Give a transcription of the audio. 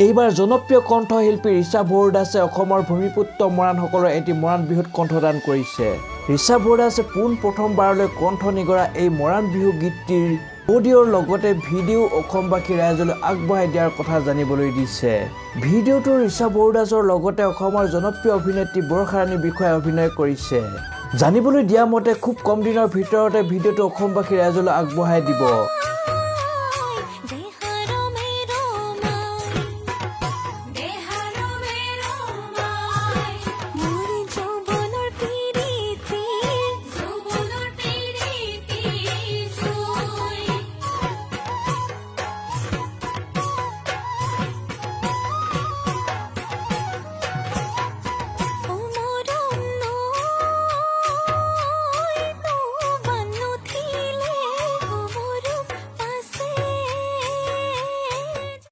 এইবাৰ জনপ্ৰিয় কণ্ঠশিল্পী ঋষা ভৰদ্বাজে অসমৰ ভূমিপুত্ৰ মৰাণসকলৰ এটি মৰাণ বিহুত কণ্ঠদান কৰিছে। ঋষা ভৰদ্বাজে প্ৰথমবাৰলৈ কণ্ঠ নিগৰা এই মৰাণ বিহু গীতটিৰ অডিঅ'ৰ লগতে ভিডিঅ' অসমবাসী ৰাইজলৈ আগবঢ়াই দিয়াৰ কথা জানিবলৈ দিছে। ভিডিঅ'টো ঋষা ভৰদ্বাজৰ লগতে অসমৰ জনপ্ৰিয় অভিনেত্ৰী বৰষাৰাণীৰ বিষয়ে অভিনয় কৰিছে। জানিবলৈ দিয়া মতে খুব কম দিনৰ ভিতৰতে ভিডিঅ'টো অসমবাসী ৰাইজলৈ আগবঢ়াই দিব।